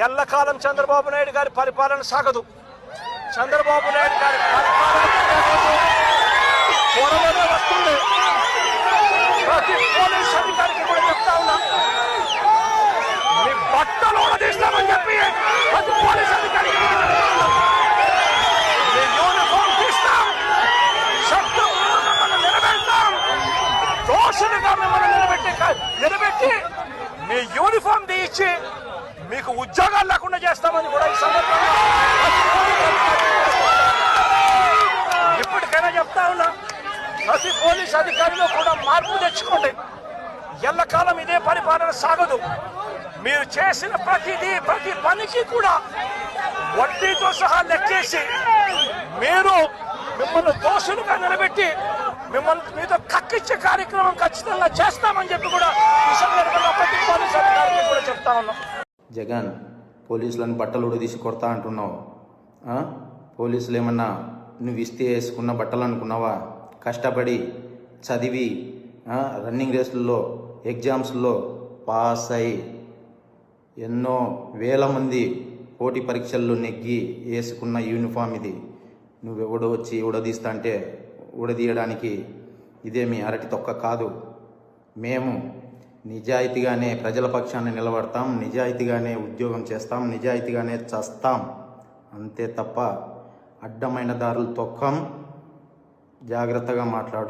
ఎల్లకాలం చంద్రబాబు నాయుడు గారి పరిపాలన సాగదు. చంద్రబాబు నాయుడు గారి పరిపాలన త్వరలోనే వస్తుంది. ప్రతి పోలీస్ అధికారికి కూడా చెప్తా ఉన్నా, మీ బట్టలు తీస్తామని చెప్పి ప్రతి పోలీస్ అధికారికి మీ యూనిఫామ్ తీస్తాం, చట్టం మిమ్మల్ని నిలబెడతాం, దోషులుగా మిమ్మల్ని నిలబెట్టి మీ యూనిఫామ్ తీయించి మీకు ఉద్యోగాలు లేకుండా చేస్తామని కూడా ఈ సందర్భంగా ఇప్పటికైనా చెప్తా ఉన్నా, ప్రతి పోలీస్ అధికారిలో కూడా మార్పు తెచ్చుకోండి. ఎల్లకాలం ఇదే పరిపాలన సాగదు. మీరు చేసిన ప్రతి పనికి కూడా వడ్డీతో సహా లెక్కేసి మిమ్మల్ని దోషులుగా నిలబెట్టి మీతో కక్కిచ్చే కార్యక్రమం ఖచ్చితంగా చేస్తామని చెప్పి కూడా ఈ సందర్భంగా ప్రతి పోలీస్ అధికారికి కూడా చెప్తా ఉన్నాం. జగన్, పోలీసులను బట్టలు ఉడదీసి కొడతా అంటున్నావు. పోలీసులు ఏమన్నా నువ్వు ఇస్తే వేసుకున్న బట్టలు అనుకున్నావా? కష్టపడి చదివి రన్నింగ్ రేసుల్లో ఎగ్జామ్స్లో పాస్ అయి ఎన్నో వేల మంది పోటీ పరీక్షల్లో నెగ్గి వేసుకున్న యూనిఫామ్ ఇది. నువ్వెవడో వచ్చి ఉడదీస్తా అంటే ఉడదీయడానికి ఇదేమి అరటి తొక్క కాదు. మేము నిజాయితీగానే ప్రజల పక్షాన్ని నిలబడతాం, నిజాయితీగానే ఉద్యోగం చేస్తాం, నిజాయితీగానే చస్తాం. అంతే తప్ప అడ్డమైన దారులు తొక్కం. జాగ్రత్తగా మాట్లాడు.